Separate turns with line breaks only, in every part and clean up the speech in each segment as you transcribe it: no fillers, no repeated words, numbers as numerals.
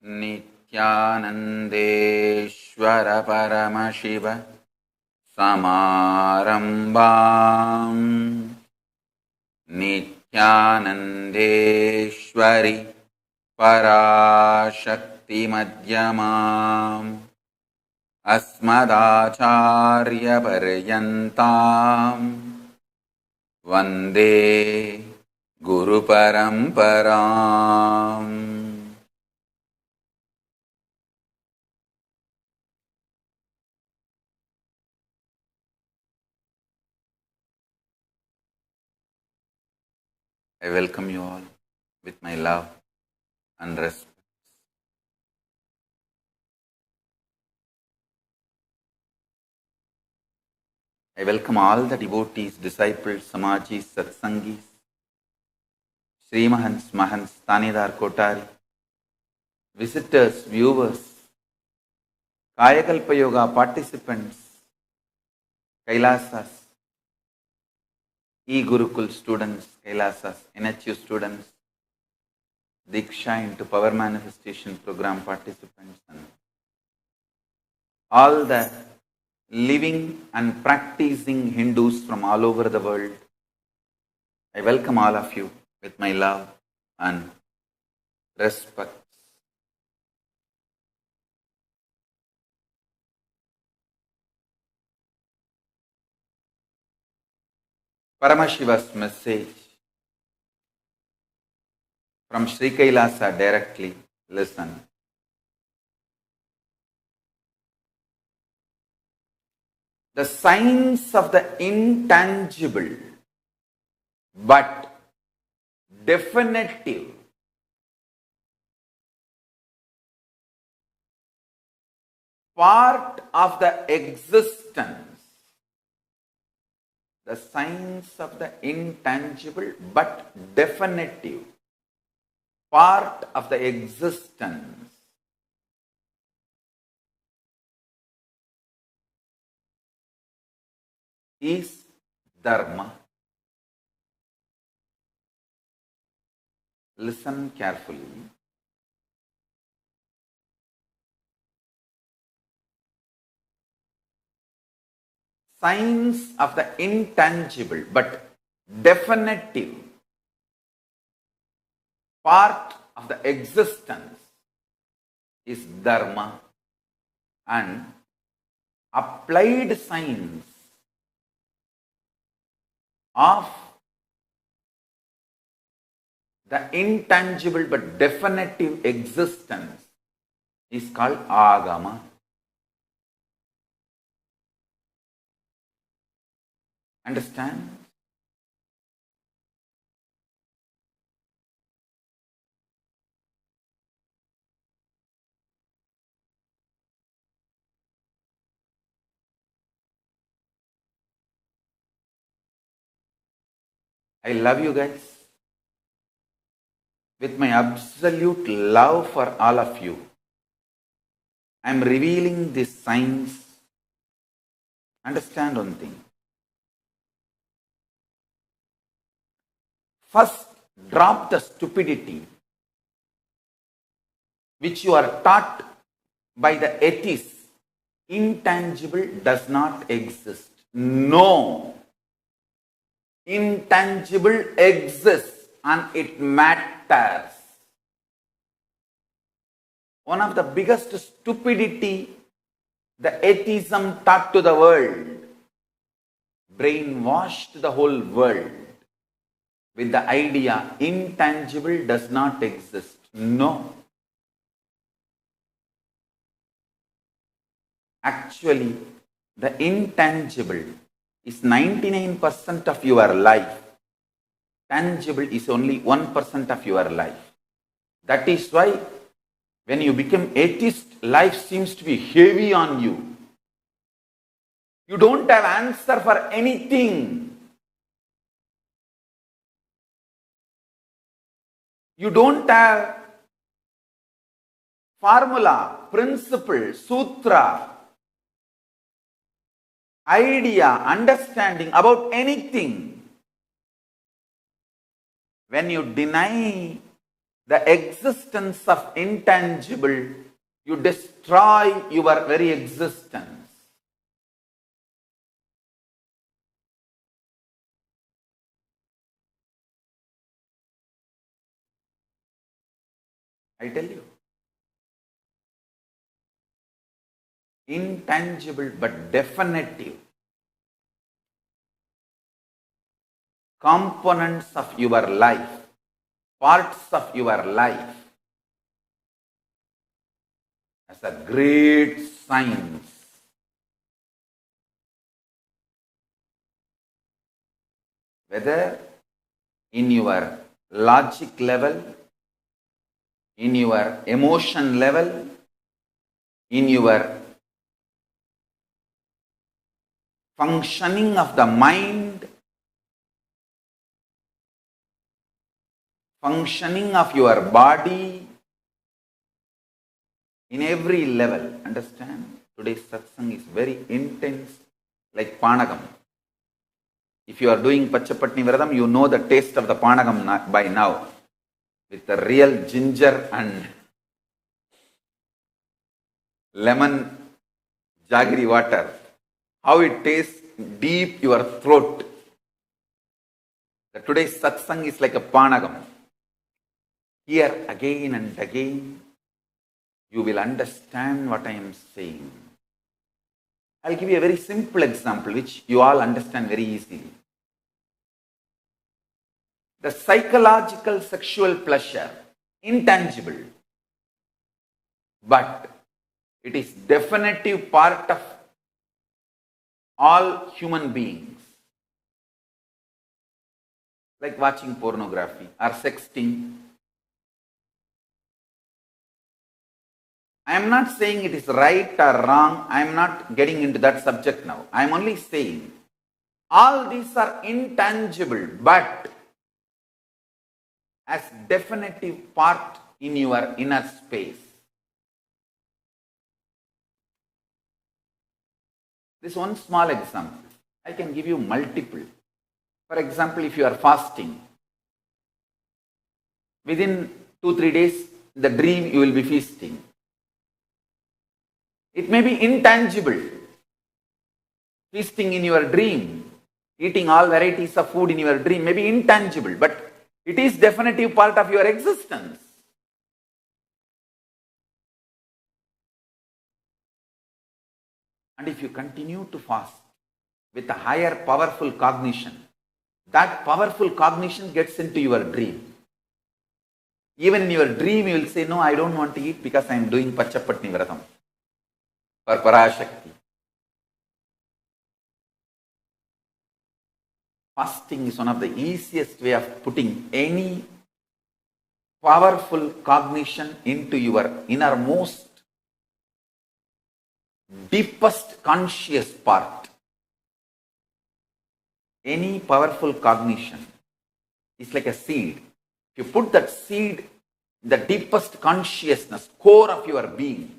नित्यानन्देश्वर परमशिव समारम्भाम् नित्यानन्देश्वरि पराशक्तिमध्यमाम् अस्मदाचार्यपर्यन्ताम् वन्दे गुरुपरम्पराम्. I welcome you all with my love and respect. I welcome all the devotees, disciples, samajis, satsangis, Srimahans, Mahants, Tanidar, Kotari, visitors, viewers, Kayakalpa Yoga participants, Kailasas, E-Gurukul students, Kailasas, NHU students, Diksha into Power Manifestation Program participants, and all the living and practicing Hindus from all over the world. I welcome all of you with my love and respect. Paramashiva's message from Sri Kailasa directly. Listen. The signs of the intangible but definitive part of the existence. The signs of the intangible but definitive part of the existence is dharma. Listen carefully. Signs of the intangible but definitive part of the existence is dharma, and applied signs of the intangible but definitive existence is called agama. Understand? I love you guys with my absolute love for all of you. I am revealing these signs. Understand one thing. First, drop the stupidity which you are taught by the atheists. Intangible does not exist. No. Intangible exists and it matters. One of the biggest stupidity the atheism taught to the world, brainwashed the whole world with the idea intangible does not exist. No. Actually, the intangible is 99% of your life. Tangible is only 1% of your life. That is why when you become atheist, life seems to be heavy on you. You don't have answer for anything. You don't have formula, principle, sutra, idea, understanding about anything. When you deny the existence of intangible, you destroy your very existence. I tell you, intangible but definitive components of your life, parts of your life, as a great science. Whether in your logic level, in your emotion level, in your functioning of the mind, functioning of your body, in every level. Understand? Today's satsang is very intense, like Panagam. If you are doing Pachapatni Vradam, you know the taste of the Panagam by now, with the real ginger and lemon jaggery water. How it tastes deep your throat. The today's satsang is like a Panagam. Here again and again, you will understand what I am saying. I'll give you a very simple example which you all understand very easily. The psychological sexual pleasure, intangible, but it is definitive part of all human beings. Like watching pornography or sexting. I am not saying it is right or wrong. I am not getting into that subject now. I am only saying all these are intangible, but as definitive part in your inner space. This one small example. I can give you multiple. For example, if you are fasting, within 2-3 days, the dream you will be feasting. It may be intangible. Feasting in your dream, eating all varieties of food in your dream may be intangible, but it is definitive part of your existence. And if you continue to fast with a higher powerful cognition, that powerful cognition gets into your dream. Even in your dream, you will say, no, I don't want to eat because I am doing Pachapatni Vratam for Parashakti. Fasting is one of the easiest way of putting any powerful cognition into your innermost, deepest conscious part. Any powerful cognition is like a seed. If you put that seed in the deepest consciousness, core of your being,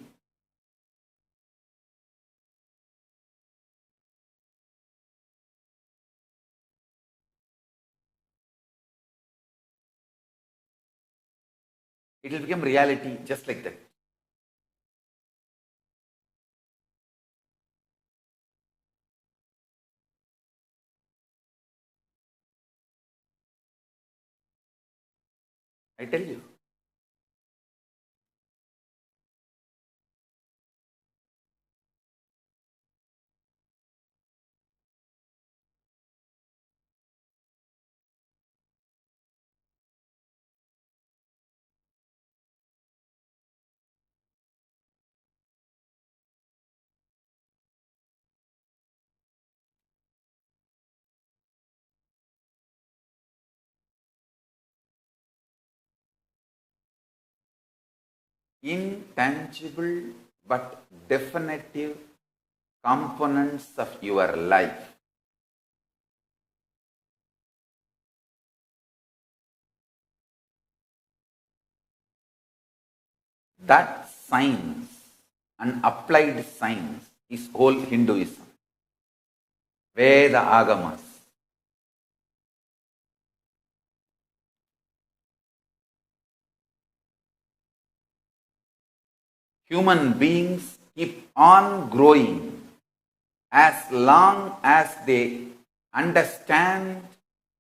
it will become reality just like that. I tell you. Intangible but definitive components of your life. That science and applied science is whole Hinduism. Veda Agamas. human beings keep on growing as long as they understand,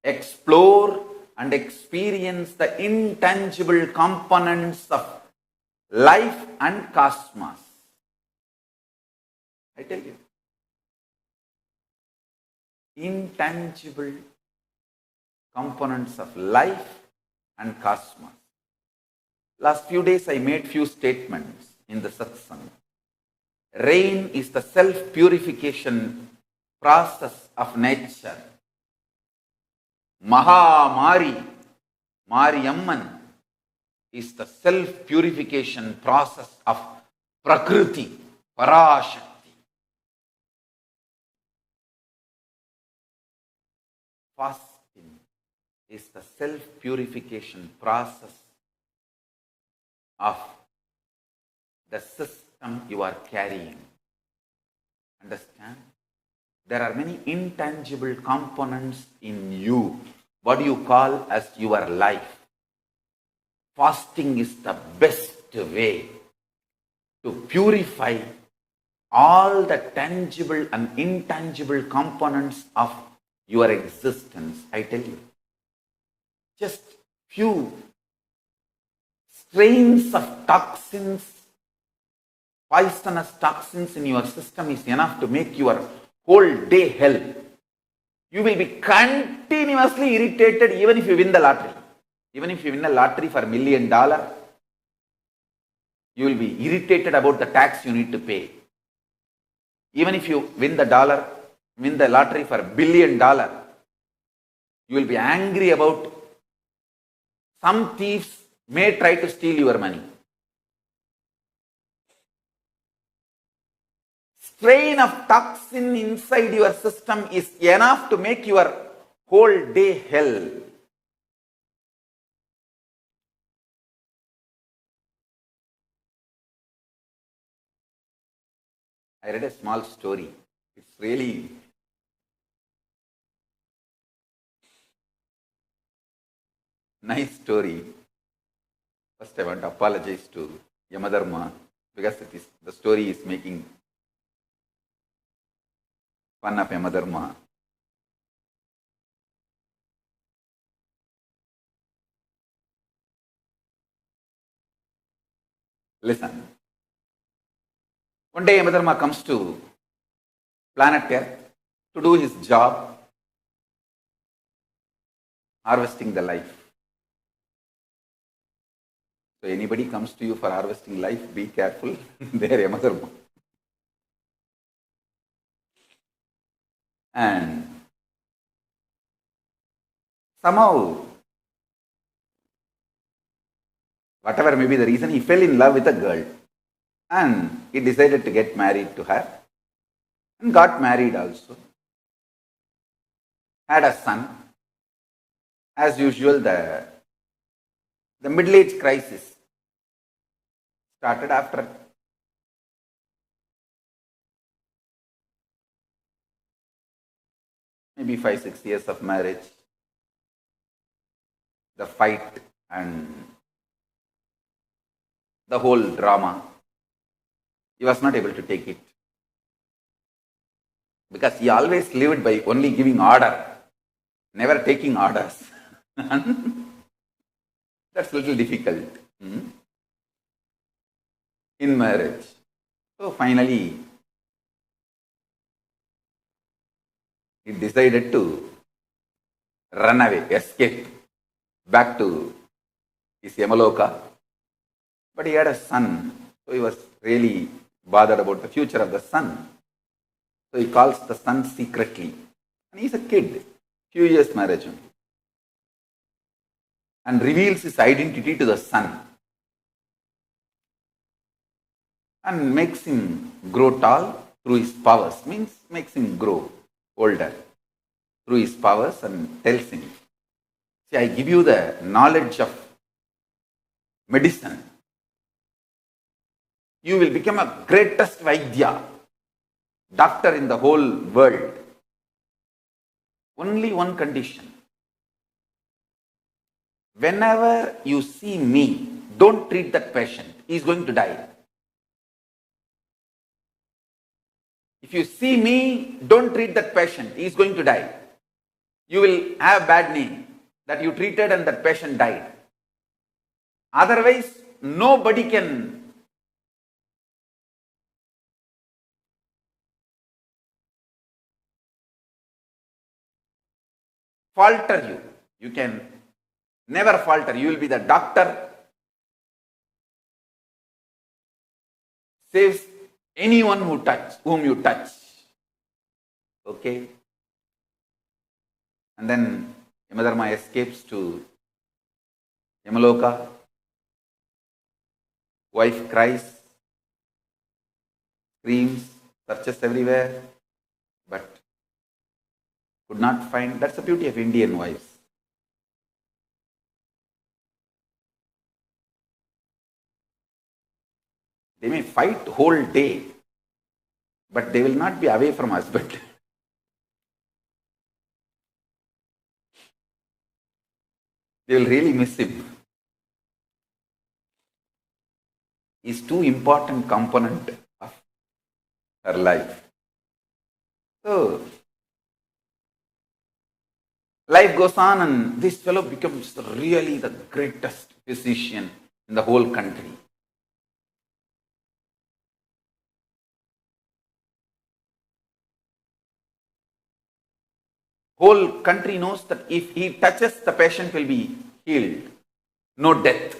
explore, and experience the intangible components of life and cosmos. I tell you, intangible components of life and cosmos. Last few days I made few statements in the satsang. Rain is the self-purification process of nature. Mahamari, Mariamman, is the self-purification process of Prakriti, Parashakti. Fasting is the self-purification process of the system you are carrying. Understand? There are many intangible components in you, what you call as your life. Fasting is the best way to purify all the tangible and intangible components of your existence. I tell you, just few strains of toxins, poisonous toxins in your system is enough to make your whole day hell. You will be continuously irritated even if you win the lottery. Even if you win a lottery for $1 million, you will be irritated about the tax you need to pay. Even if you win the lottery for $1 billion, you will be angry about some thieves may try to steal your money. Strain of toxin inside your system is enough to make your whole day hell. I read a small story. It's really nice story. First, I want to apologize to Yamadharma because the story is making fun of Yamadharma. Listen. One day Yamadharma comes to planet Earth to do his job, harvesting the life. So anybody comes to you for harvesting life, be careful. There Yamadharma. And somehow, whatever may be the reason, he fell in love with a girl. And he decided to get married to her. And got married also. Had a son. As usual, the middle-age crisis started after maybe 5-6 years of marriage. The fight and the whole drama. He was not able to take it. Because he always lived by only giving order, never taking orders. That's a little difficult in marriage. So finally, he decided to run away, escape back to his Yamaloka. But he had a son, so he was really bothered about the future of the son. So he calls the son secretly. And he's a kid, few years marriage only. And reveals his identity to the son. And makes him grow tall through his powers. Means makes him grow older through his powers and tells him, see, I give you the knowledge of medicine. You will become a greatest Vaidya, doctor in the whole world. Only one condition. Whenever you see me, don't treat that patient. He is going to die. If you see me, don't treat that patient. He is going to die. You will have bad name that you treated and that patient died. Otherwise, nobody can falter you. You can never falter. You will be the doctor, saves anyone whom you touch. Okay? And then Yamadharma escapes to Yamaloka. Wife cries, screams, searches everywhere, but could not find. That's the beauty of Indian wives. They may fight whole day, but they will not be away from husband. They will really miss him. He's too important component of her life. So, life goes on and this fellow becomes really the greatest physician in the whole country. Whole country knows that if he touches, the patient will be healed. No death.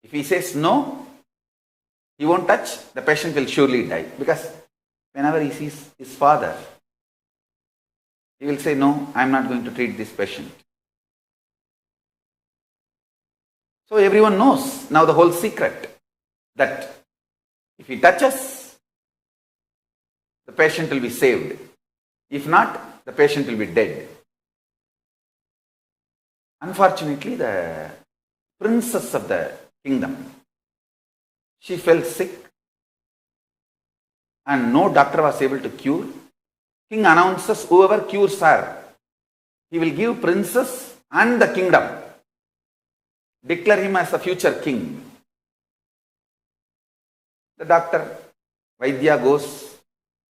If he says no, he won't touch, the patient will surely die. Because whenever he sees his father, he will say, no, I am not going to treat this patient. So everyone knows now the whole secret that if he touches, the patient will be saved. If not, the patient will be dead. Unfortunately, the princess of the kingdom, she fell sick and no doctor was able to cure. King announces whoever cures her, he will give princess and the kingdom. Declare him as a future king. The doctor, Vaidya, goes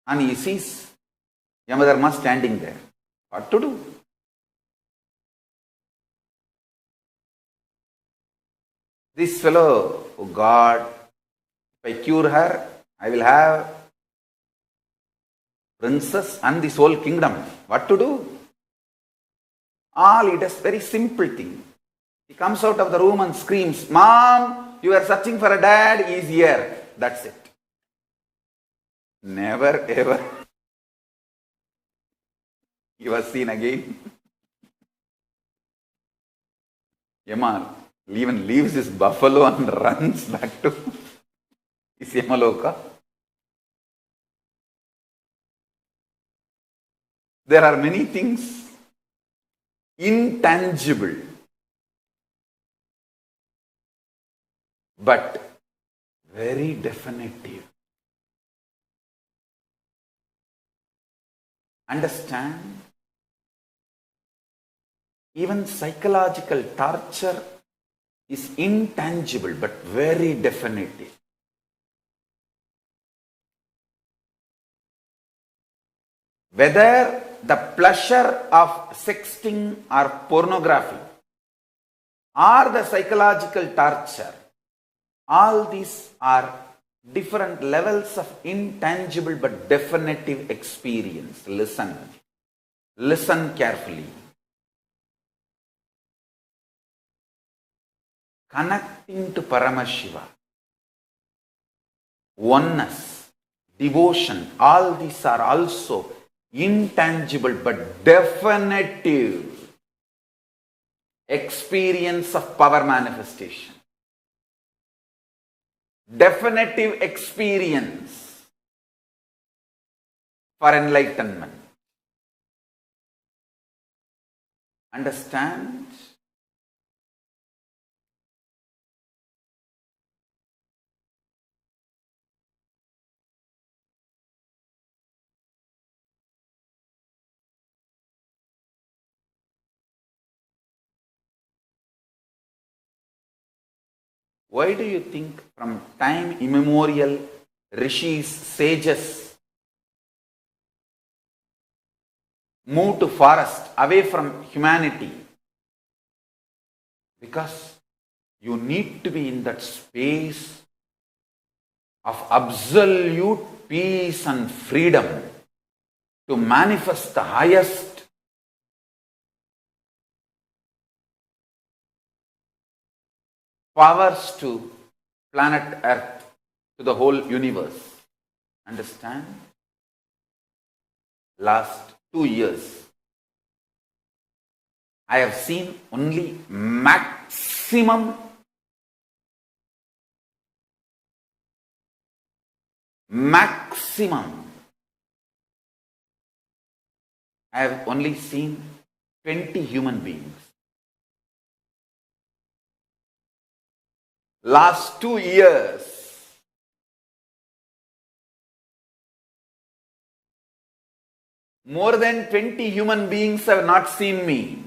and he sees Yamadharma standing there. What to do? This fellow, oh God, if I cure her, I will have princess and this whole kingdom. What to do? All it is very simple thing. He comes out of the room and screams, Mom, you are searching for a dad, he is here. That's it. Never ever he was seen again. Yama even leaves his buffalo and runs back to his Yamaloka. There are many things intangible, but very definitive. Understand? Even psychological torture is intangible but very definitive. Whether the pleasure of sexting or pornography or the psychological torture, all these are different levels of intangible but definitive experience. Listen. Listen carefully. Connecting to Paramashiva, oneness, devotion, all these are also intangible but definitive experience of power manifestation. Definitive experience for enlightenment. Understand? Why do you think from time immemorial rishis, sages move to forest away from humanity, because you need to be in that space of absolute peace and freedom to manifest the highest powers to planet Earth, to the whole universe. Understand? Last 2 years, I have seen only maximum I have only seen 20 human beings. Last 2 years, more than 20 human beings have not seen me.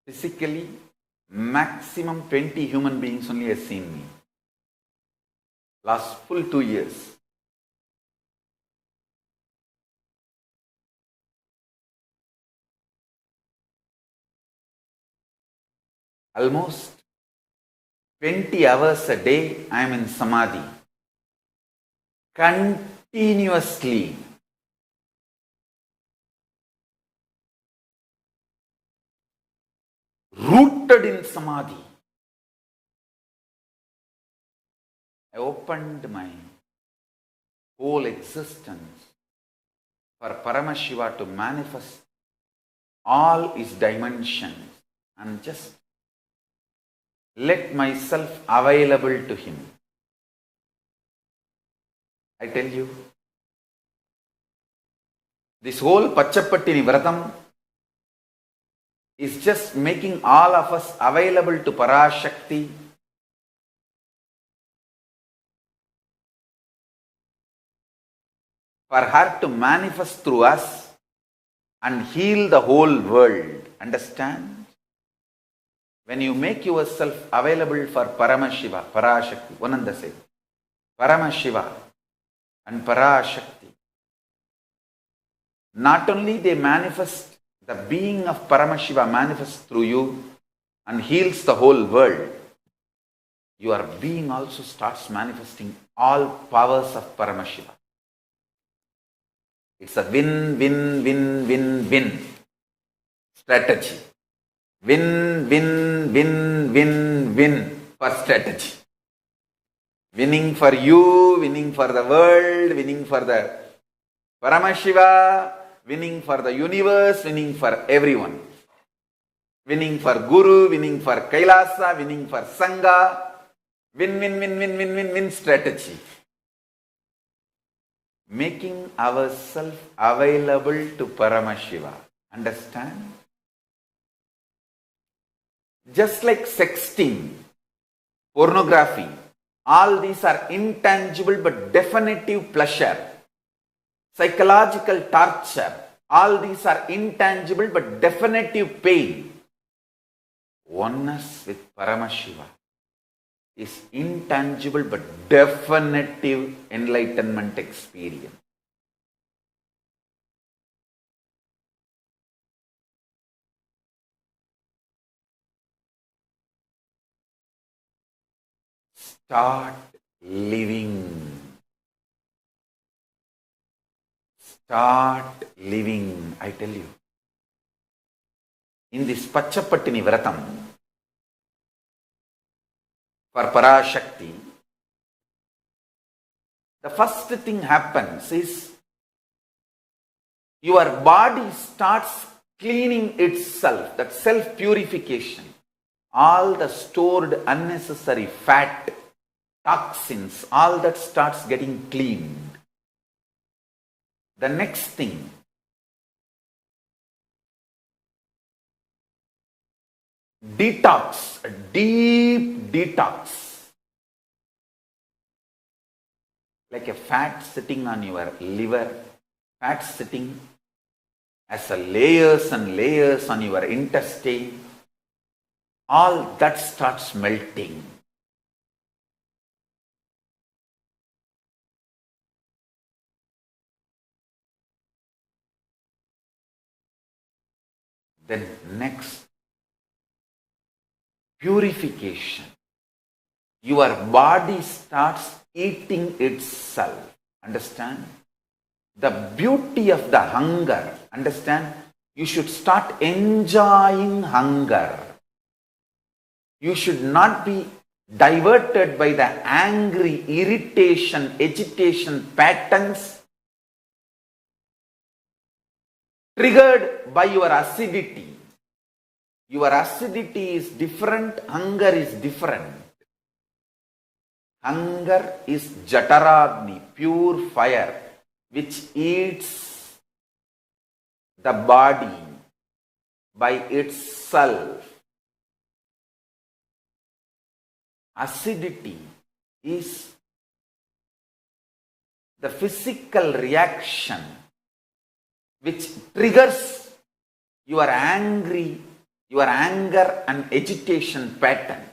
Physically, maximum 20 human beings only have seen me. Last full 2 years. Almost 20 hours a day I am in Samadhi. Continuously. Rooted in Samadhi. I opened my whole existence for Paramashiva to manifest all his dimensions and just let myself available to him. I tell you, this whole Pachapattini Vratam is just making all of us available to Parashakti for her to manifest through us and heal the whole world. Understand? When you make yourself available for Paramashiva, Parashakti, Vananda said, Paramashiva and Parashakti, not only they manifest, the being of Paramashiva manifests through you and heals the whole world, your being also starts manifesting all powers of Paramashiva. It's a win-win-win-win-win strategy. Win-win-win-win-win for strategy. Winning for you, winning for the world, winning for the Paramashiva, winning for the universe, winning for everyone. Winning for Guru, winning for Kailasa, winning for Sangha. Win-win-win-win-win-win-win strategy. Making ourselves available to Paramashiva. Understand? Just like sexting, pornography, all these are intangible but definitive pleasure. Psychological torture, all these are intangible but definitive pain. Oneness with Paramashiva is intangible but definitive enlightenment experience. Start living. Start living, I tell you. In this Pachapattini Vratam, for Parashakti, the first thing happens is your body starts cleaning itself, that self-purification. All the stored unnecessary fat, toxins, all that starts getting cleaned. The next thing, detox, a deep detox. Like a fat sitting on your liver, fat sitting as a layers and layers on your intestine, all that starts melting. Then next, purification. Your body starts eating itself. Understand? The beauty of the hunger. Understand? You should start enjoying hunger. You should not be diverted by the angry, irritation, agitation patterns triggered by your acidity. Your acidity is different, hunger is different. Hunger is Jataragni, pure fire, which eats the body by itself. Acidity is the physical reaction which triggers your anger and agitation patterns.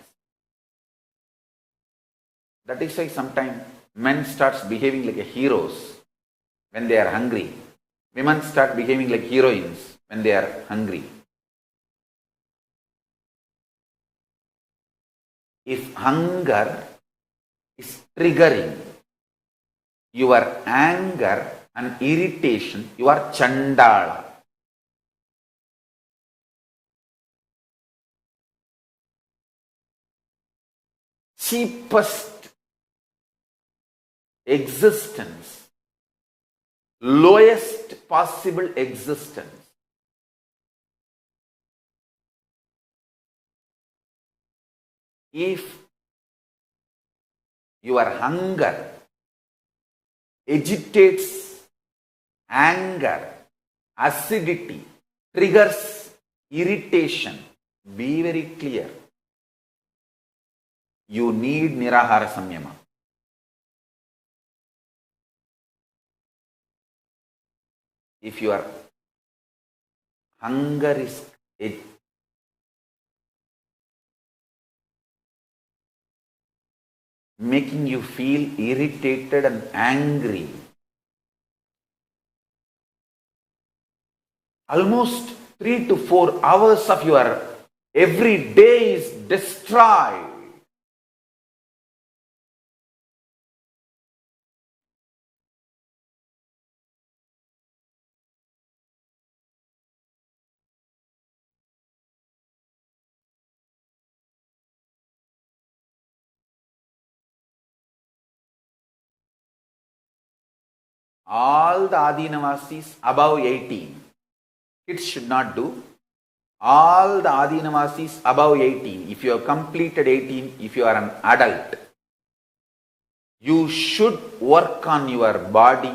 That is why sometimes men starts behaving like heroes when they are hungry. Women start behaving like heroines when they are hungry. If hunger is triggering your anger and irritation, you are Chandala. Cheapest existence, lowest possible existence. If your hunger agitates anger, acidity, triggers irritation, be very clear. You need Nirahara Samyama. If your hunger is making you feel irritated and angry, almost 3 to 4 hours of your every day is destroyed. All the Adinavasis above 18, kids should not do. All the Adinavasis above 18, if you have completed 18, if you are an adult, you should work on your body.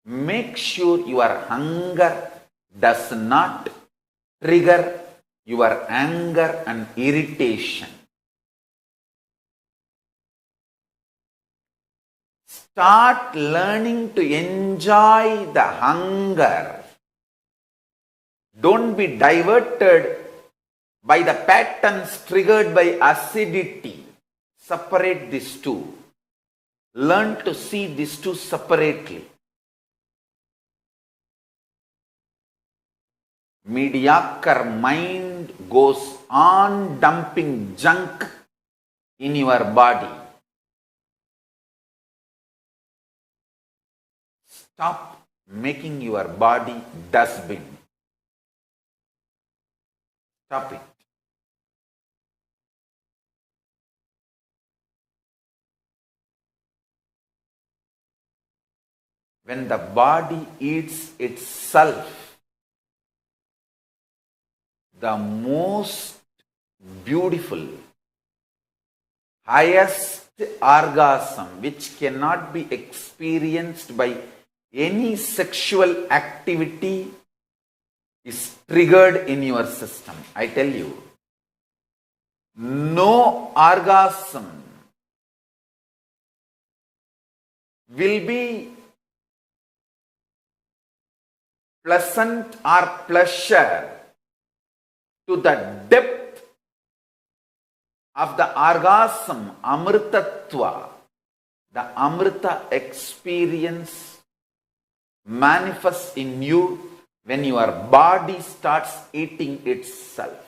Make sure your hunger does not trigger your anger and irritation. Start learning to enjoy the hunger. Don't be diverted by the patterns triggered by acidity. Separate these two. Learn to see these two separately. Mediocre mind goes on dumping junk in your body. Stop making your body dustbin. Stop it. When the body eats itself, the most beautiful, highest orgasm which cannot be experienced by any sexual activity is triggered in your system. I tell you, no orgasm will be pleasant or pleasure to the depth of the orgasm, amritatva, the amrita experience manifests in you when your body starts eating itself.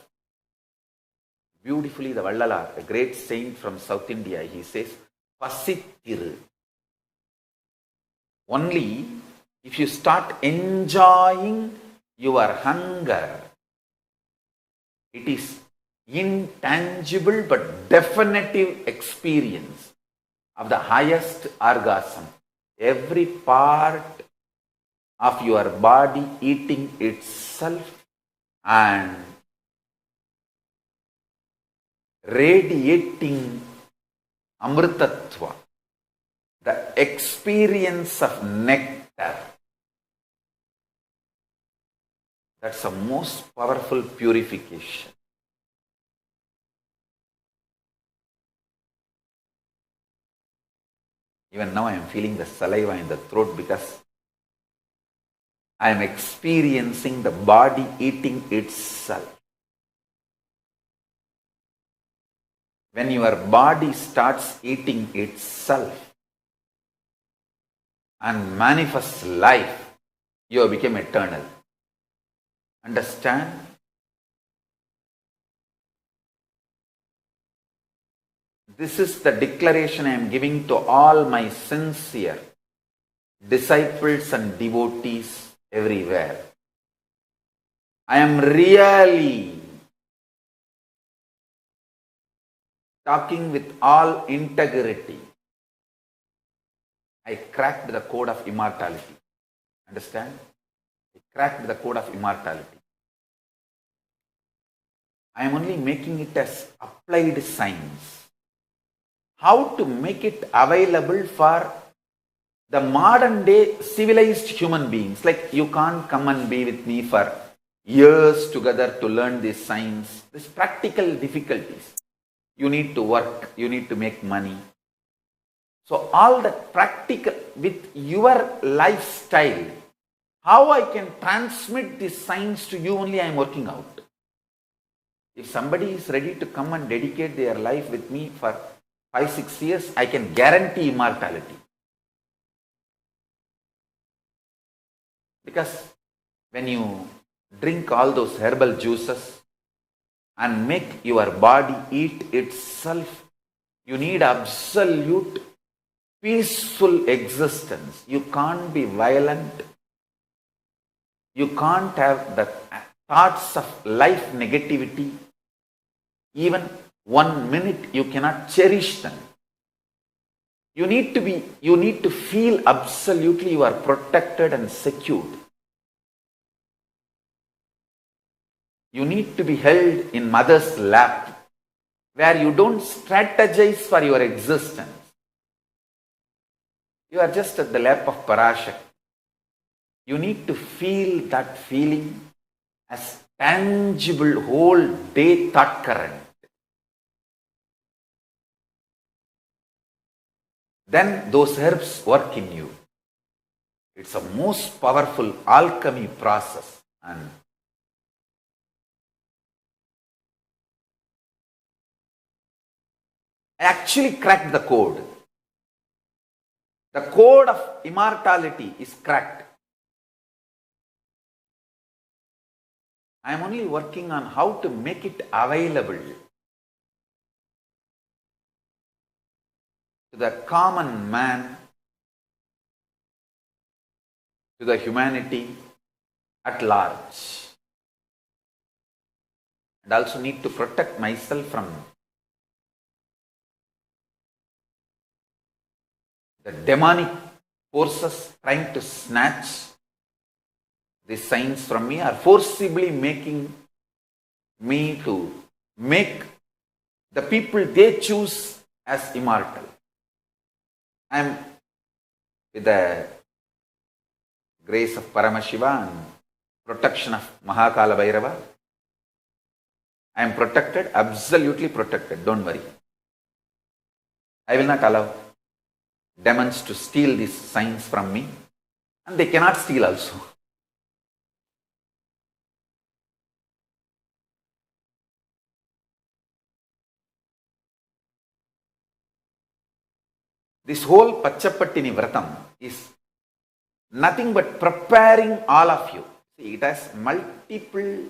Beautifully, the Vallalar, a great saint from South India, he says, Pasittiru. Only if you start enjoying your hunger, it is intangible but definitive experience of the highest orgasm. Every part of your body eating itself and radiating amritatva, the experience of nectar. That's the most powerful purification. Even now I am feeling the saliva in the throat because I am experiencing the body eating itself. When your body starts eating itself and manifests life, you have become eternal. Understand? This is the declaration I am giving to all my sincere disciples and devotees everywhere. I am really talking with all integrity. I cracked the code of immortality. Understand? I cracked the code of immortality. I am only making it as applied science. How to make it available for the modern day civilized human beings. Like, you can't come and be with me for years together to learn this science. These practical difficulties. You need to work, you need to make money. So all that practical with your lifestyle, how I can transmit this science to you, only I am working out. If somebody is ready to come and dedicate their life with me for 5-6 years, I can guarantee immortality. Because when you drink all those herbal juices and make your body eat itself, you need absolute peaceful existence. You can't be violent. You can't have the thoughts of life negativity. Even 1 minute you cannot cherish them. You need to feel absolutely you are protected and secured. You need to be held in mother's lap, where you don't strategize for your existence. You are just at the lap of Parashakti. You need to feel that feeling as tangible whole day thought current. Then those herbs work in you. It's a most powerful alchemy process. And I actually cracked the code. The code of immortality is cracked. I am only working on how to make it available to the common man, to the humanity at large. And also need to protect myself from the demonic forces trying to snatch this science from me, or forcibly making me to make the people they choose as immortal. I am, with the grace of Paramashiva and protection of Mahakala Bhairava, I am protected, absolutely protected, don't worry. I will not allow demons to steal this science from me, and they cannot steal also. This whole Pachapattini Vratam is nothing but preparing all of you. See, it has multiple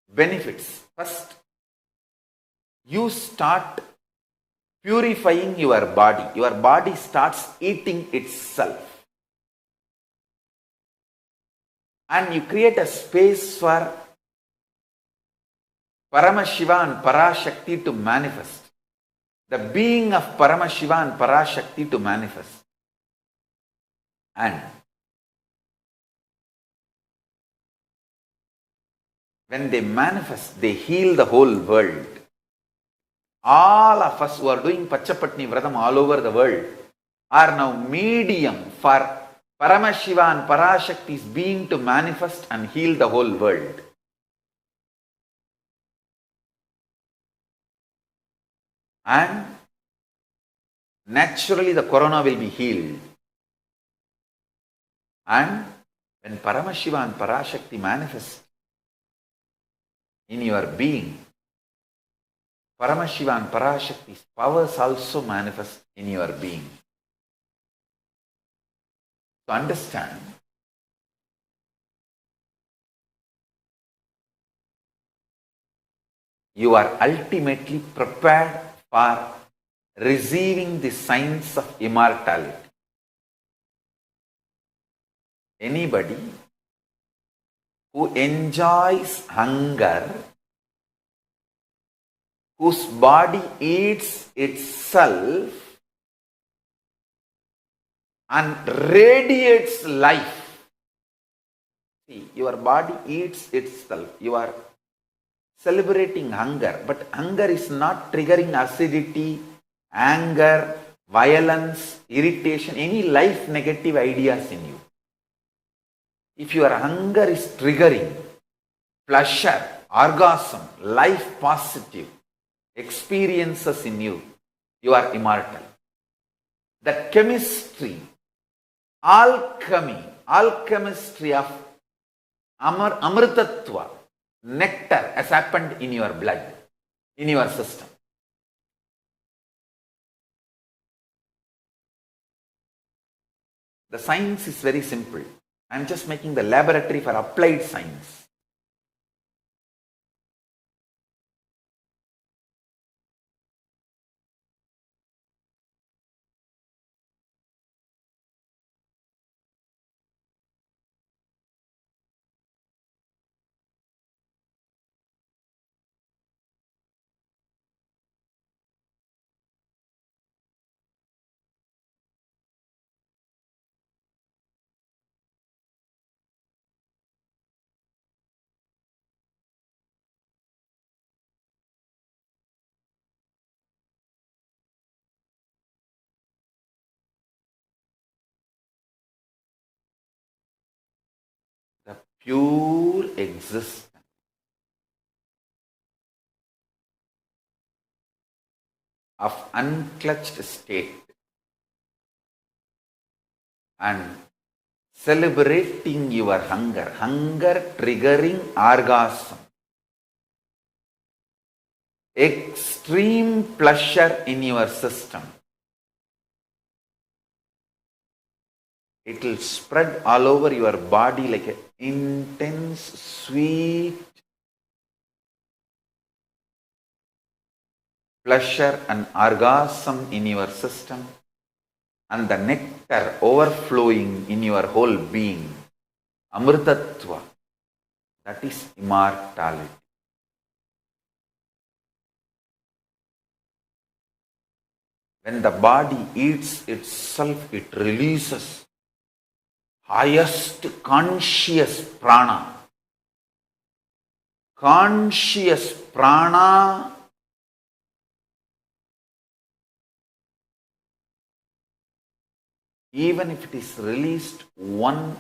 benefits. First, you start purifying your body. Your body starts eating itself. And you create a space for Paramashiva and Parashakti to manifest. The being of Paramashiva and Parashakti to manifest. And when they manifest, they heal the whole world. All of us who are doing Pachapatni Vratam all over the world are now medium for Paramashiva and Parashakti's being to manifest and heal the whole world. And naturally the corona will be healed. And when Paramashiva and Parashakti manifest in your being, Paramashiva and Parashakti's powers also manifest in your being. To understand, you are ultimately prepared for receiving the signs of immortality. Anybody who enjoys hunger, whose body eats itself and radiates life. See, your body eats itself. You are celebrating hunger, but hunger is not triggering acidity, anger, violence, irritation, any life negative ideas in you. If your hunger is triggering pleasure, orgasm, life positive experiences in you, you are immortal. The chemistry, alchemistry of amritatva, nectar has happened in your blood, in your system. The science is very simple. I am just making the laboratory for applied science. The pure existence of unclutched state and celebrating your hunger, triggering orgasm, extreme pleasure in your system. It will spread all over your body like an intense, sweet pleasure and orgasm in your system, and the nectar overflowing in your whole being. Amritatva. That is immortality. When the body eats itself, it releases highest conscious prana. Conscious prana even if it is released 1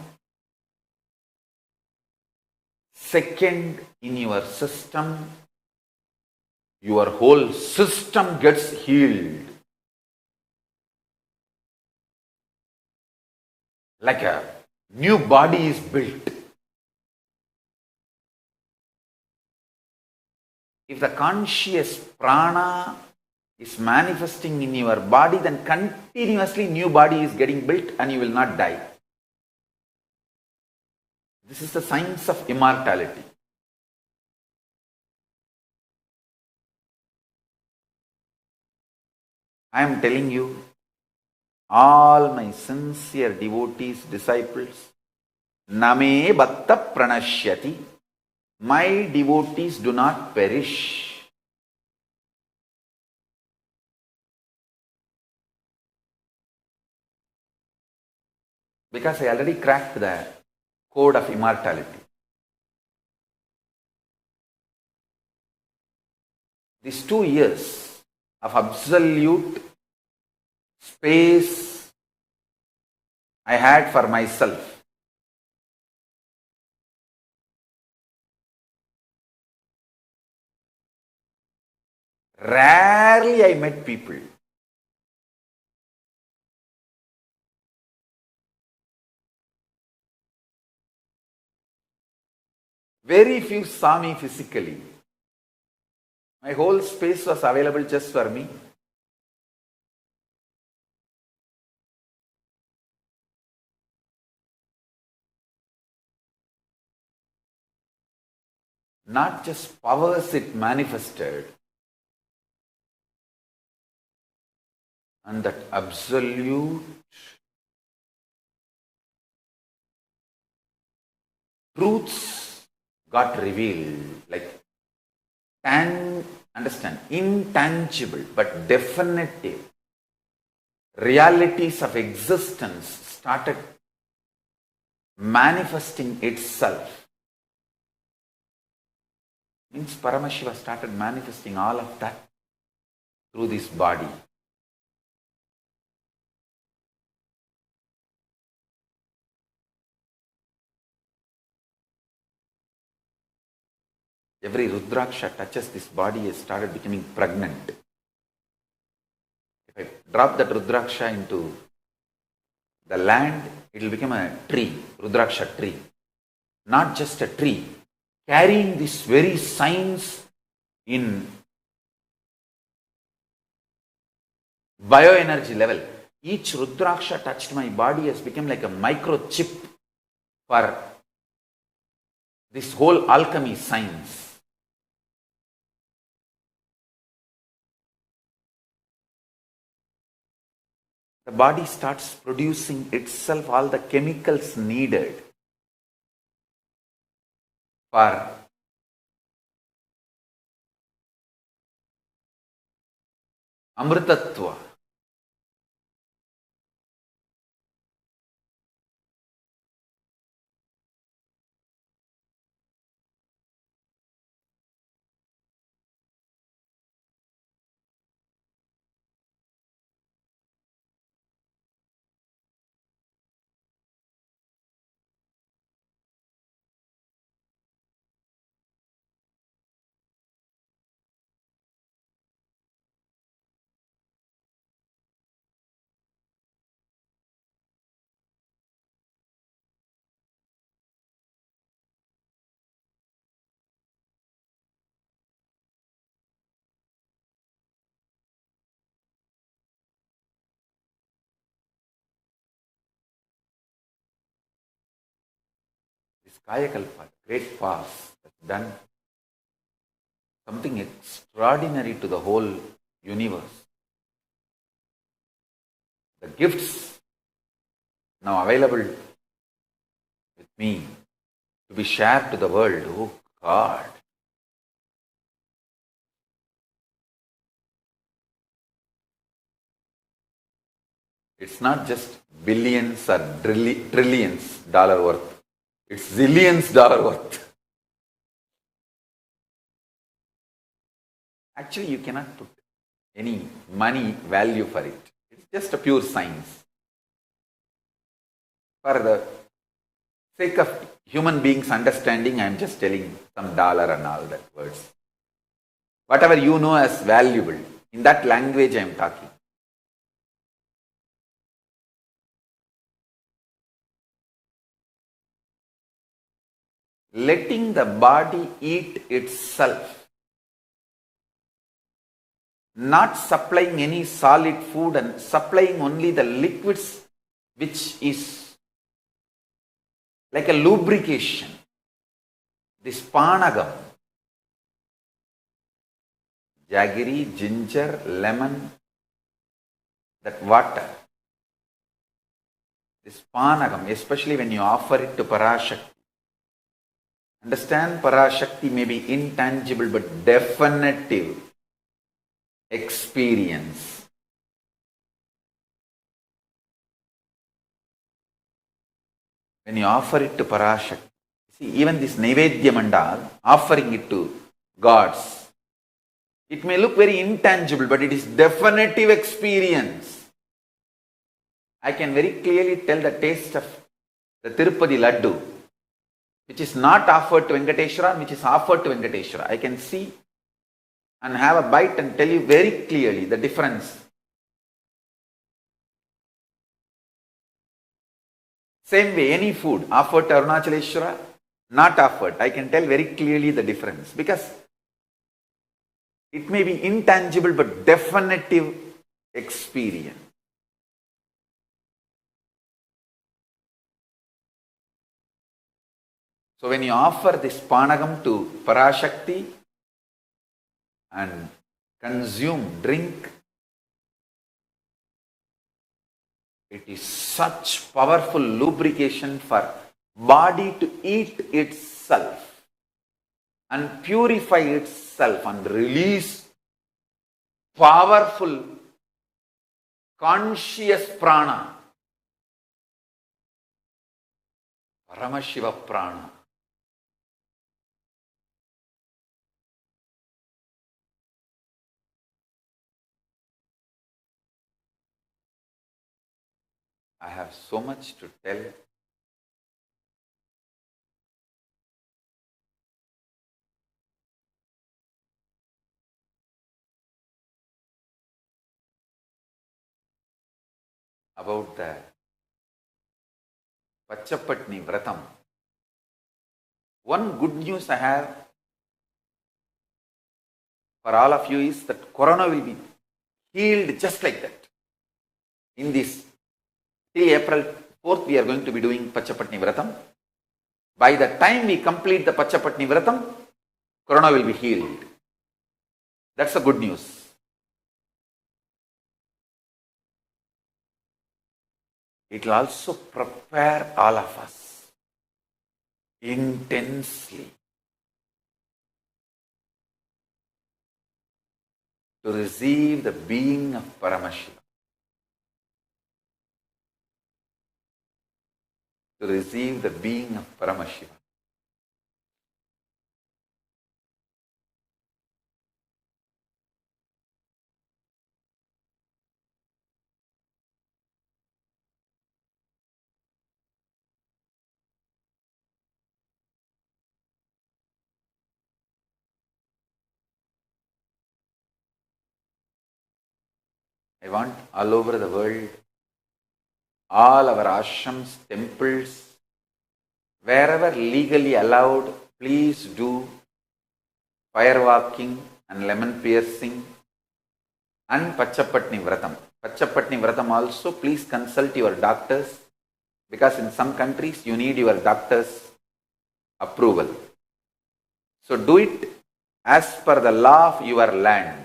second in your system, your whole system gets healed. Like a new body is built. If the conscious prana is manifesting in your body, then continuously new body is getting built and you will not die. This is the science of immortality. I am telling you, all my sincere devotees, disciples, Name Bhatta Pranashyati, my devotees do not perish. Because I already cracked the code of immortality. These 2 years of absolute space I had for myself. Rarely I met people. Very few saw me physically. My whole space was available just for me. Not just powers it manifested, and that absolute truths got revealed, like understand, intangible but definitive realities of existence started manifesting itself. Means Paramashiva started manifesting all of that through this body. Every Rudraksha touches this body has started becoming pregnant. If I drop that Rudraksha into the land, it will become a tree, Rudraksha tree. Not just a tree, carrying this very science in bioenergy level. Each Rudraksha touched my body has become like a microchip for this whole alchemy science. The body starts producing itself all the chemicals needed for Amritatva. This Kayakalpa, great fast, has done something extraordinary to the whole universe. The gifts now available with me to be shared to the world. Oh God! It's not just billions or trillions dollar worth. It's zillions dollar worth. Actually, you cannot put any money value for it. It's just a pure science. For the sake of human beings' understanding, I am just telling some dollar and all that words. Whatever you know as valuable, in that language I am talking. Letting the body eat itself, not supplying any solid food and supplying only the liquids which is like a lubrication. This Panagam, jaggery, ginger, lemon, that water, this Panagam, especially when you offer it to Parashakti. Understand, Parashakti may be intangible but definitive experience. When you offer it to Parashakti, see, even this Naivedya Mandal, offering it to gods, it may look very intangible, but it is definitive experience. I can very clearly tell the taste of the Tirupati Laddu, which is not offered to Venkateshwara, which is offered to Venkateshwara. I can see and have a bite and tell you very clearly the difference. Same way, any food offered to Arunachaleshwara, not offered, I can tell very clearly the difference, because it may be intangible but definitive experience. So when you offer this Panagam to Parashakti and consume, drink, it is such powerful lubrication for body to eat itself and purify itself and release powerful conscious prana, Paramashiva prana. I have so much to tell. About the Pachapatni Vratam. One good news I have for all of you is that Corona will be healed just like that. In this, till April 4th, we are going to be doing Pachapatni Vratam. By the time we complete the Pachapatni Vratam, Corona will be healed. That's the good news. It will also prepare all of us intensely to receive the being of Paramashiva. To receive the being of Paramashiva. I want all over the world, all our ashrams, temples, wherever legally allowed, please do firewalking and lemon piercing and Pachapatni Vratam. Pachapatni Vratam also, please consult your doctors, because in some countries you need your doctor's approval. So do it as per the law of your land.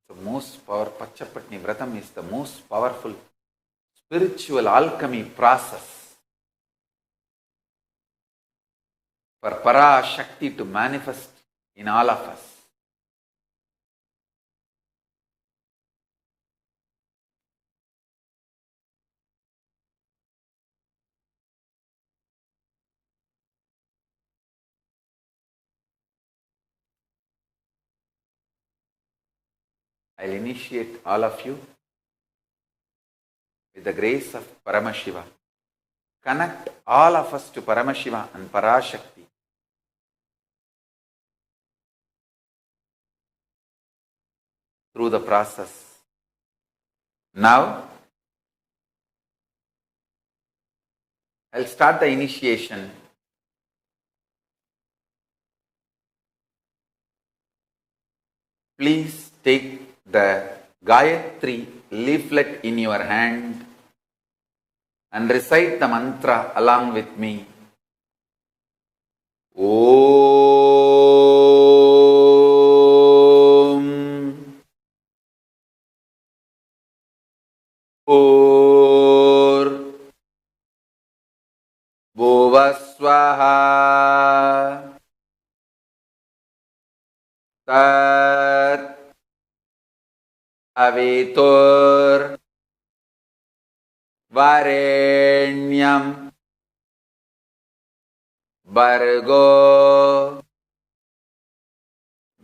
The most powerful, Pachapatni Vratam is the most powerful spiritual alchemy process for Para Shakti to manifest in all of us. I'll initiate all of you with the grace of Paramashiva. Connect all of us to Paramashiva and Parashakti. Through the process. Now, I'll start the initiation. Please take the Gayatri leaflet in your hand and recite the mantra along with me. Om Bhur Bhuvasvaha Tat Avitur Varenyam Bhargo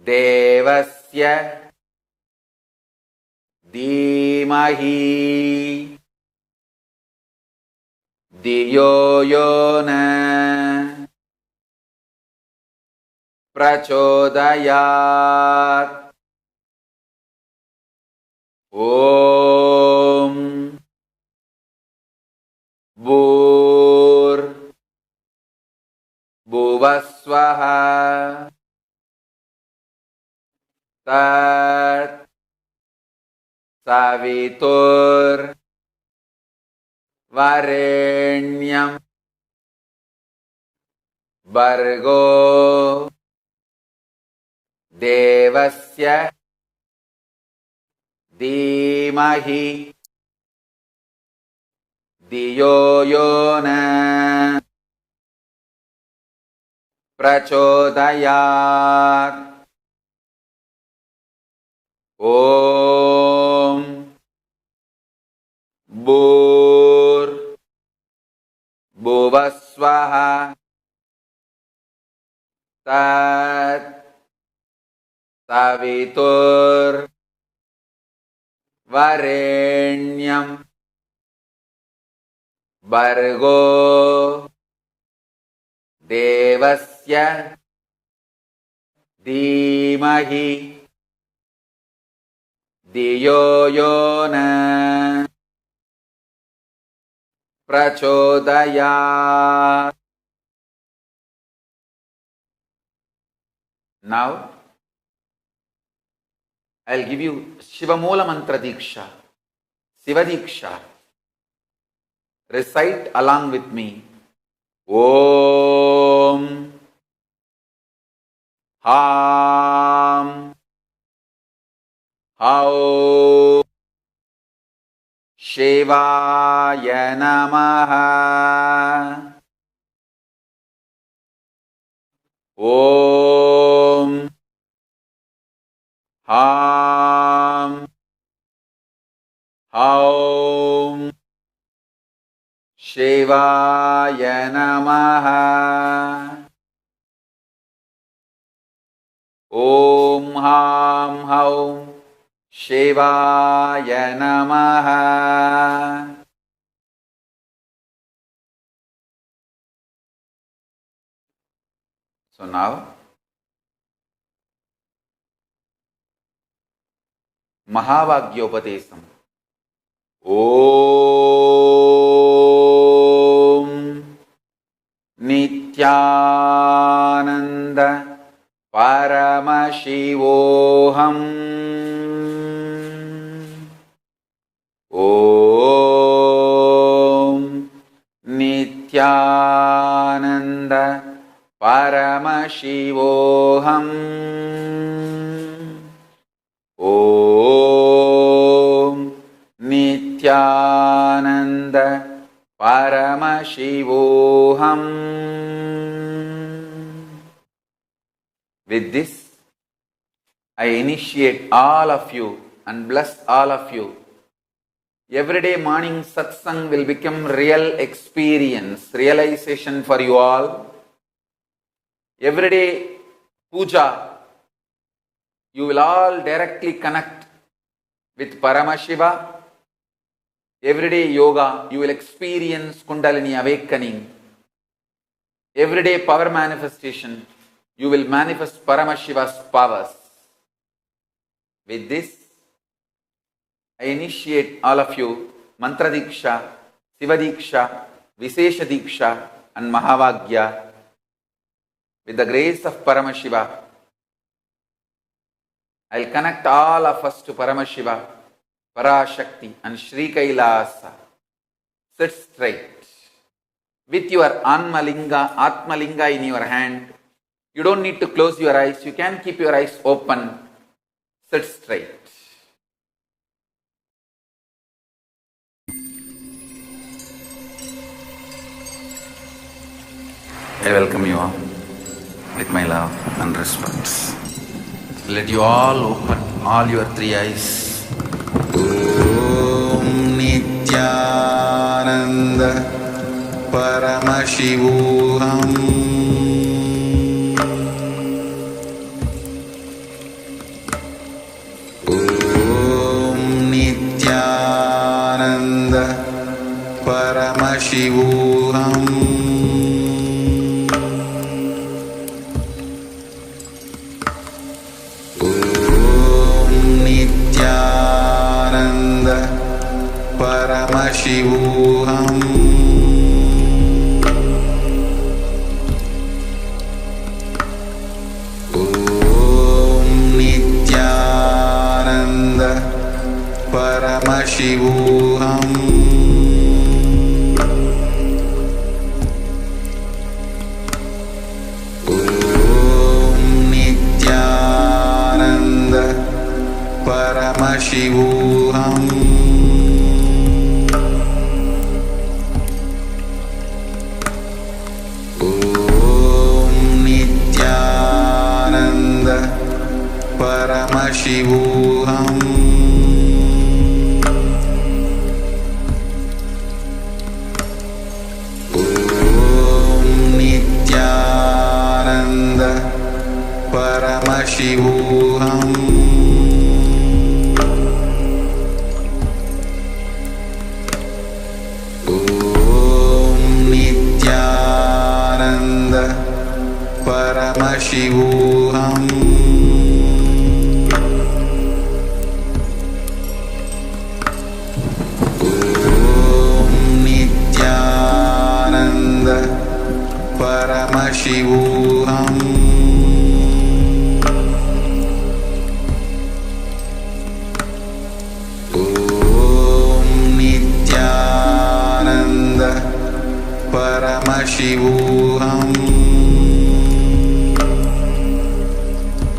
Devasya Dhimahi Dhiyo Yona Prachodayat. Om Bhur Bhuvasvaha Tat Savitur Varenyam Bhargo Devasya Dhimahi Dhiyo Yona Prachodayat. Om Bhur Bhuvasvaha Tat Savitur Varenyam Bhargo Devasya Dhimahi Dhiyo Yona Prachodayat. Now, I'll give you Shivamoola Mantra Diksha, Siva Diksha. Recite along with me. Om Ham Hau Shivaya Namaha. Om Ham Hau Shivaya Namaha. Om Ham Hau Shivaya Namaha. So now, Mahavagyopadesam. Om Nityananda Paramashivoham. Om Nityananda Paramashivoham. Om Nityananda Paramashivoham. With this, I initiate all of you and bless all of you. Everyday morning satsang will become real experience, realization for you all. Everyday puja, you will all directly connect With Paramashiva, everyday yoga, you will experience Kundalini awakening. Everyday power manifestation, you will manifest Paramashiva's powers. With this, I initiate all of you Mantra Diksha, Siva Diksha, Vishesha Diksha and Mahavagya. With the grace of Paramashiva, I will connect all of us to Paramashiva, Parashakti and Sri Kailasa. Sit straight. With your Atmalinga in your hand, you don't need to close your eyes. You can keep your eyes open. Sit straight. I welcome you all with my love and respect. Let you all open all your three eyes. Om Nityananda Paramashivoham. Om Nityananda Paramashivoham. Paramashivoham. Om Nityananda Paramashivoham. Om Nityananda Paramashivoham. Paramashivoham. Om Nityananda Paramashivoham. Om Nityananda Paramashivoham. Paramashivoham. Om Nityananda Paramashivoham. Om Nityananda Paramashivoham. Paramashivoham. Om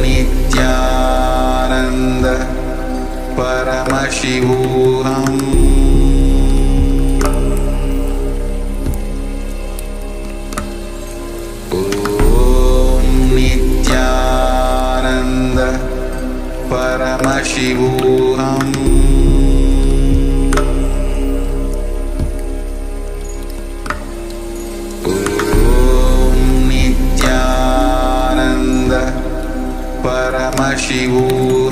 Nityananda Paramashivoham. Om Nityananda Paramashivoham.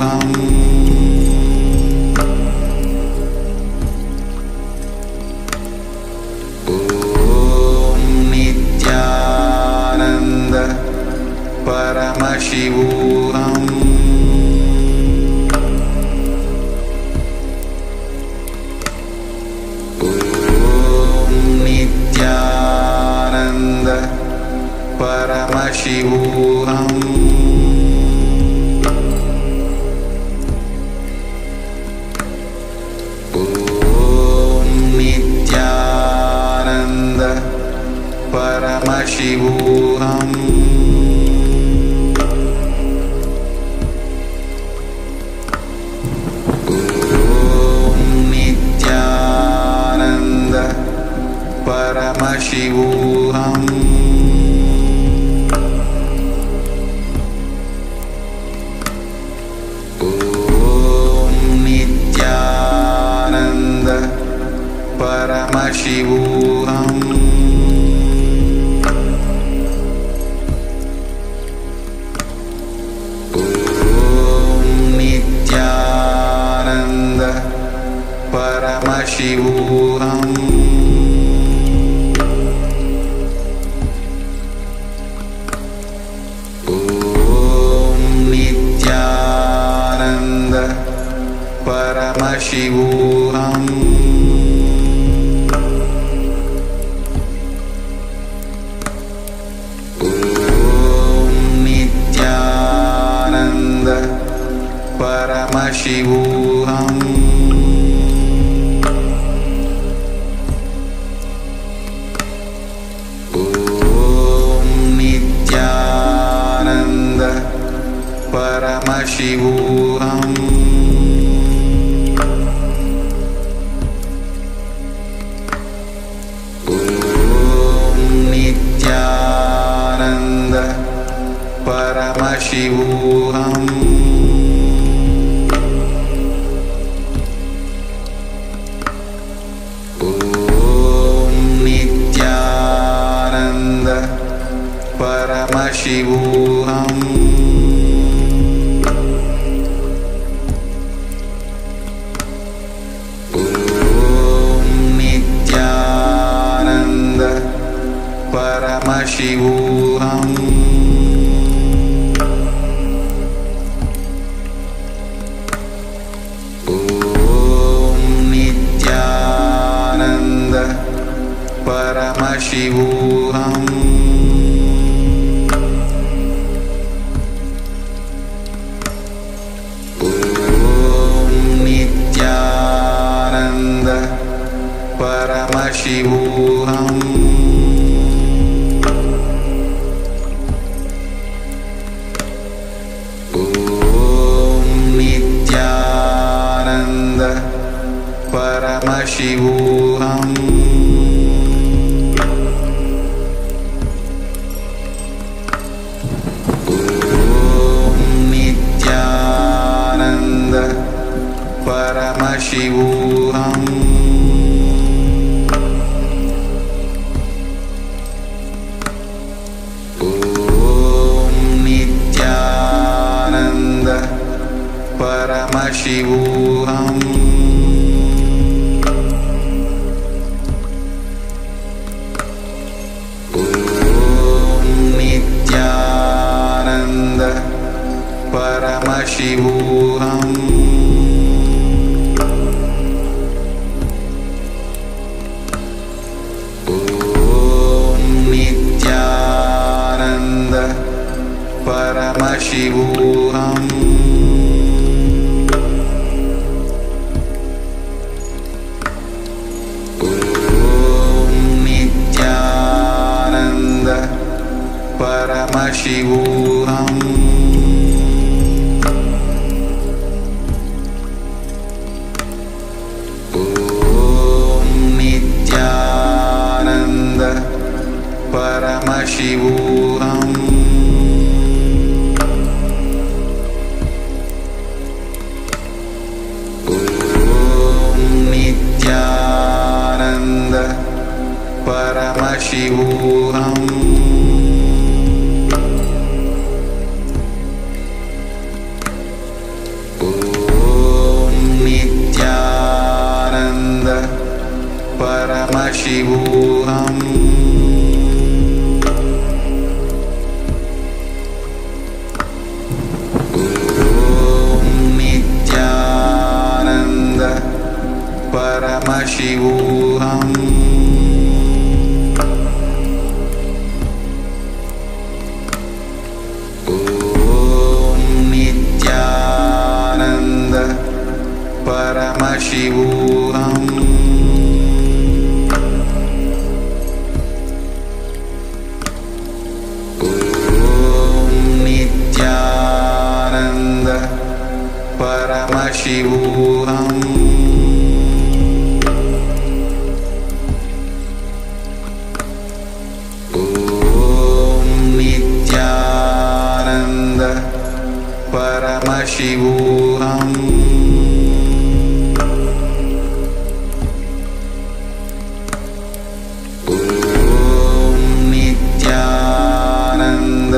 Nityananda Paramashivoham. Om Nityananda Paramashivoham. Om Nityananda Paramashivoham. Om Nityananda Paramashivoham.
परमशिवोऽहम्। ॐ नित्यानन्द परमशिवोऽहम्। परमशिवोऽहम्। ॐ नित्यानन्द परमशिवोऽहम्। ॐ नित्यानन्द परमशिवोऽहम्। परमशिवोऽहम्। ॐ नित्यानन्द परमशिवोऽहम्। ॐ नित्यानन्द परमशिवोऽहम्। परमशिवोऽहम्। ॐ नित्यानन्द परमशिवोऽहम्। ॐ नित्यानन्द परमशिवोऽहम्। परमशिवोऽहम्। ॐ नित्यानन्द परमशिवोऽहम्। ॐ नित्यानन्द परमशिवोऽहम्। परमशिवोऽहम्। ॐ नित्यानन्द परमशिवोऽहम्। ॐ नित्यानन्द परमशिवोऽहम्। परमशिवोऽहम्। ॐ नित्यानन्द परमशिवोऽहम्। ॐ नित्यानन्द परमशिवोऽहम्। परमशिवोऽहम्। ॐ नित्यानन्द परमशिवोऽहम्। ॐ नित्यानन्द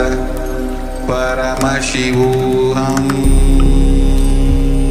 परमशिवोऽहम्। ॐ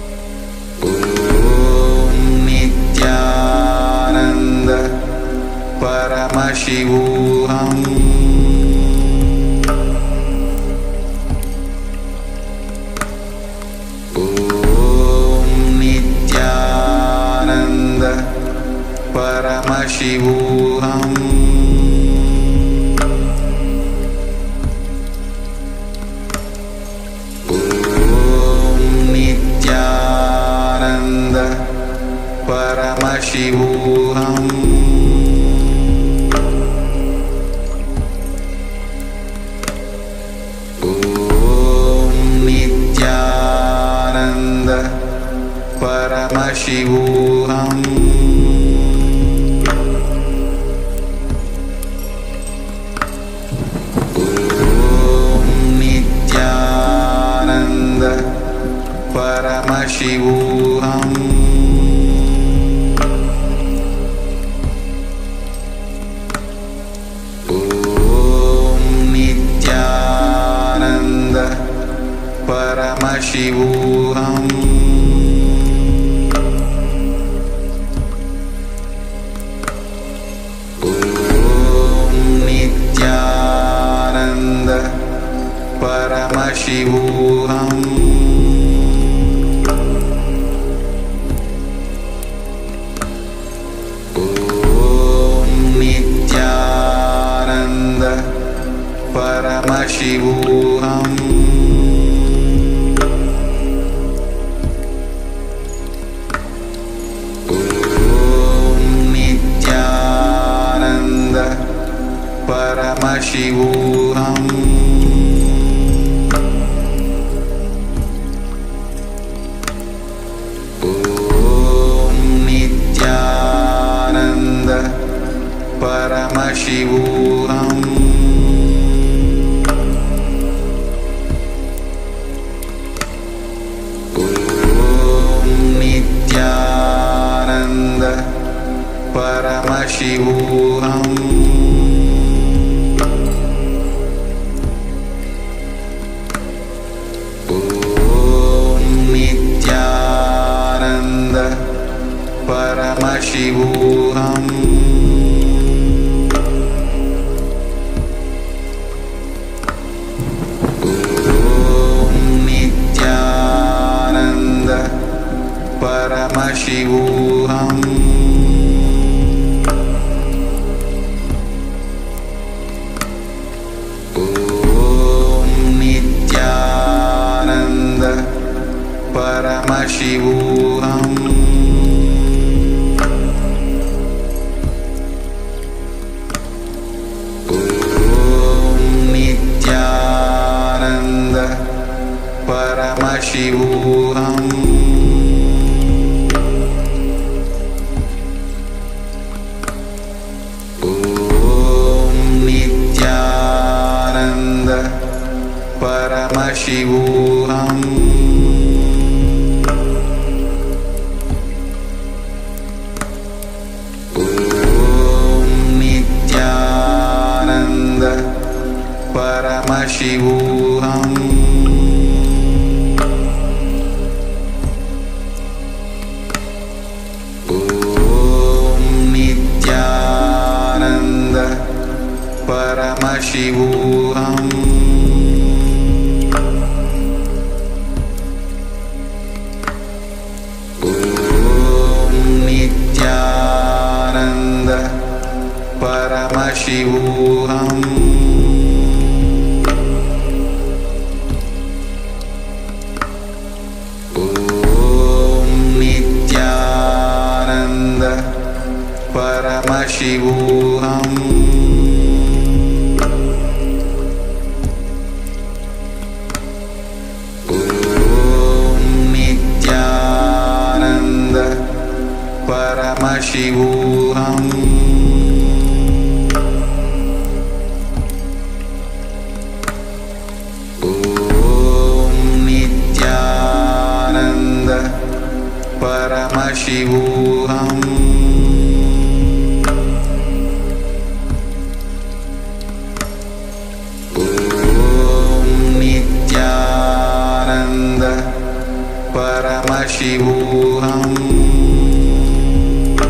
परमशिवोऽहम् ॐ नित्यानन्द परमशिवोऽहम् परमशिवोऽहम् ॐ नित्यानन्द परमशिवोऽहम् ॐ नित्यानन्द परमशिवोऽहम् परमशिवोऽहम् ॐ नित्यानन्द परमशिवोऽहम् ॐ नित्यानन्द परमशिवोऽहम् परमशिवोऽहम् ॐ नित्यानन्द परमशिवोऽहम् ॐ नित्यानन्द परमशिवोऽहम् परमशिवोऽहम् ॐ नित्यानन्द परमशिवोऽहम् ॐ नित्यानन्द परमशिवोऽहम् परमशिवोऽहम् ॐ नित्यानन्द परमशिवोऽहम् ॐ नित्यानन्द परमशिवोऽहम् परमशिवोऽहम् ॐ नित्यानन्द परमशिवोऽहम् ॐ नित्यानन्द परमशिवोऽहम् परमशिवोऽहम् ॐ नित्यानन्द परमशिवोऽहम् ॐ नित्यानन्द परमशिवोऽहम् ॐ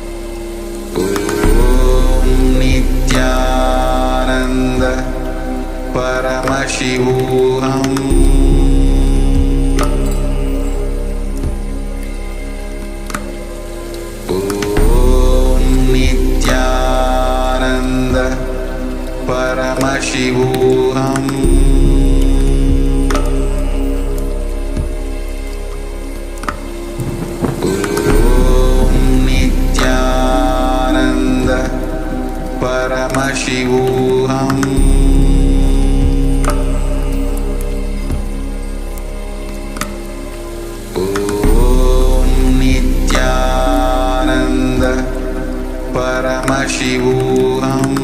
परमशिवोऽहम् ॐ नित्यानन्द परमशिवोऽहम् परमशिवोऽहम् ॐ नित्यानन्द परमशिवोऽहम्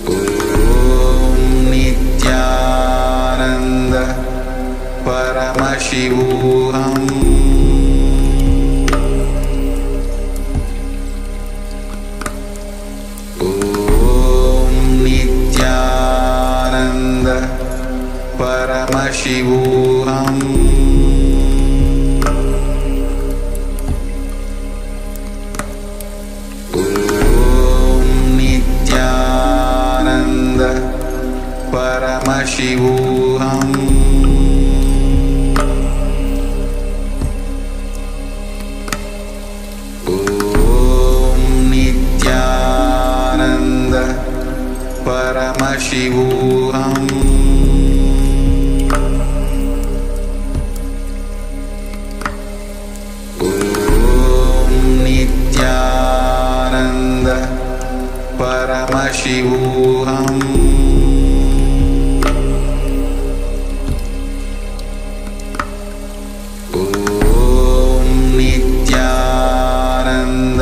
ॐ नित्यानन्द परमशिवोऽहम् परमशिवोऽहम् ॐ नित्यानन्द परमशिवोऽहम् ॐ नित्यानन्द परमशिवोऽहम् परमशिवोऽहम् ॐ नित्यानन्द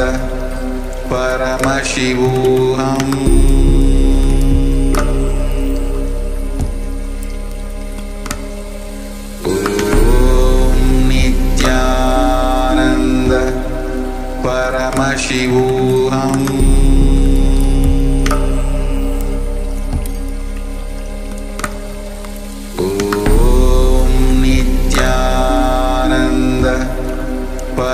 परमशिवोऽहम् ॐ नित्यानन्द परमशिवोऽहम् परमशिवोऽहम् ॐ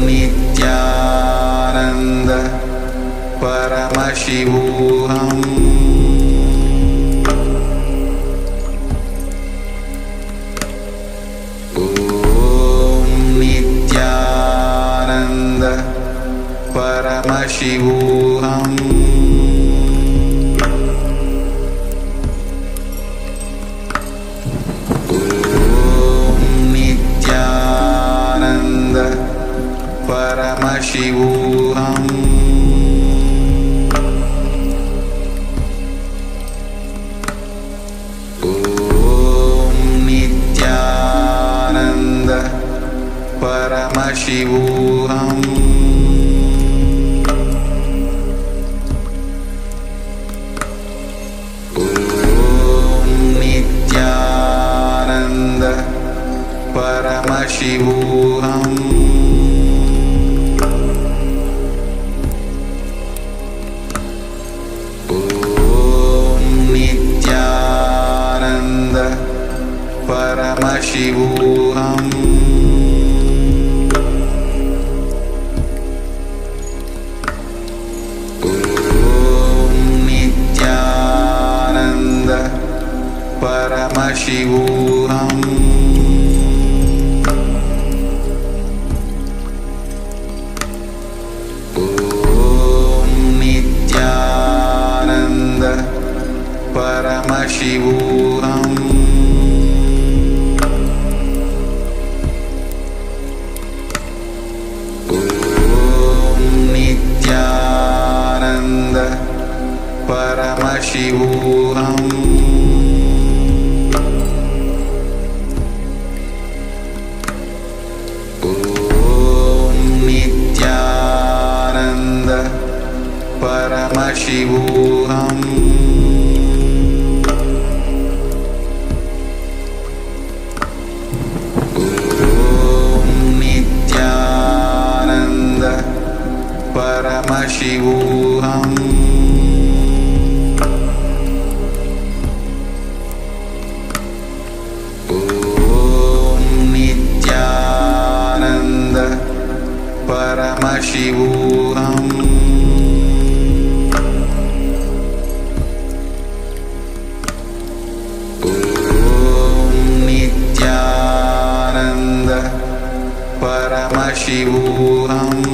नित्यानन्द परमशिवोऽहम् ॐ नित्यानन्द परमशिवोऽहम् परमशिवोऽहम् ॐ नित्यानन्द परमशिवोऽहम् ॐ नित्यानन्द परमशिवोऽहम् परमशिवोऽहम् ॐ नित्यानन्द परमशिवोऽहम् ॐ नित्यानन्द परमशिवोऽहम् परमशिवोऽहम् ॐ नित्यानन्द परमशिवोऽहम् ॐ नित्यानन्द परमशिवोऽहम् ॐ परमशिवोऽहम् ॐ नित्यानन्द परमशिवोऽहम्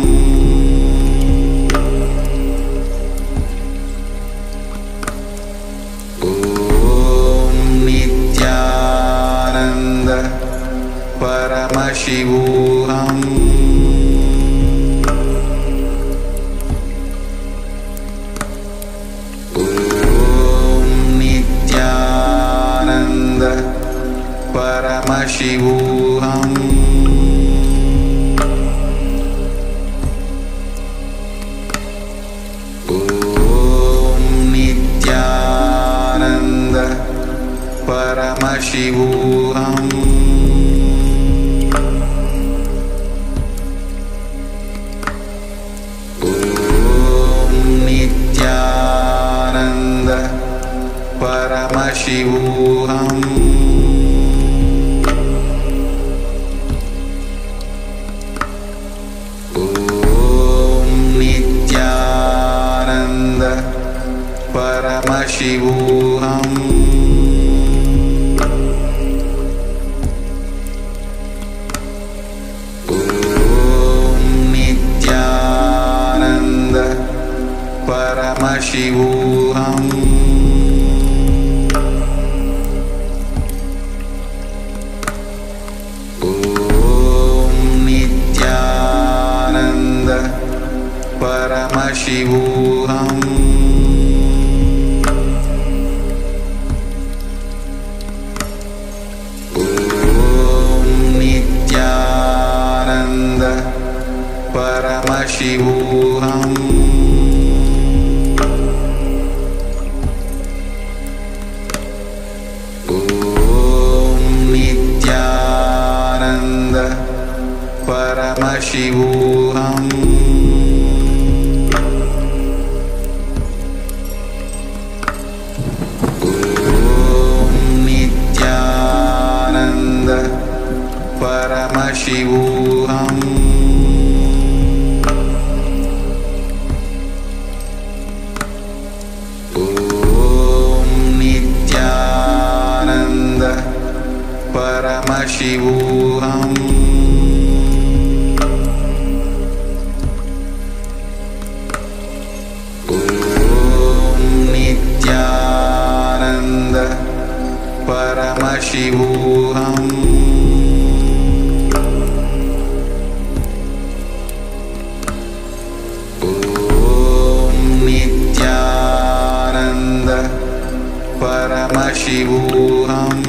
ॐ नित्यानन्द परमशिवोऽहम् ॐ नित्यानन्द परमशिवोऽहम् ॐ नित्यानन्द परमशिवोऽहम् ॐ नित्यानन्द परमशिवोऽहम् ॐ नित्यानन्द परमशिवोऽहम् ॐ नित्यानन्द परमशिवोऽहम् ॐ नित्यानन्द परमशिवोऽहम् ॐ नित्यानन्द परमशिवोऽहम् ॐ नित्यानन्द परमशिवोऽहम् ॐ नित्यानन्द परमशिवोऽहम् ॐ नित्यानन्द परमशिवोऽहम् ॐ नित्यानन्द परमशिवोऽहम् ॐ नित्यानन्द परमशिवोऽहम्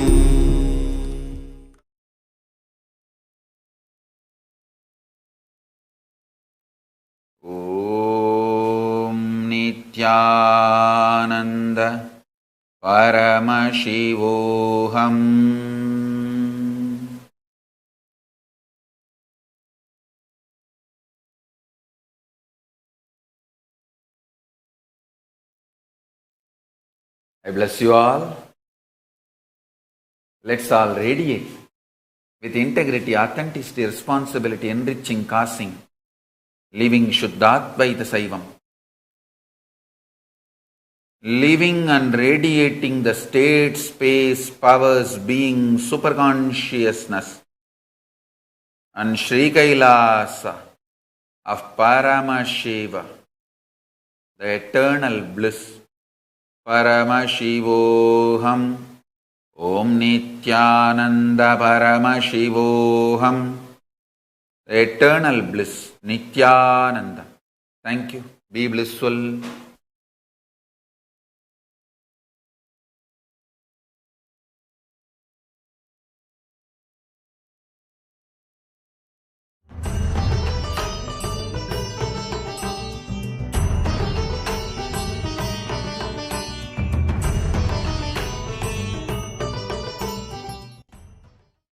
ॐ नित्यानन्द परमशिवोऽहम् I bless you all. Let's all radiate with integrity, authenticity, responsibility, enriching, causing, living Shuddhadvaita Saivam. Living and radiating the state, space, powers, being, superconsciousness and Sri Kailasa of Paramashiva, the eternal bliss. Paramashivoham Om Nityananda Paramashivoham, the eternal bliss, Nityananda. Thank you. Be blissful.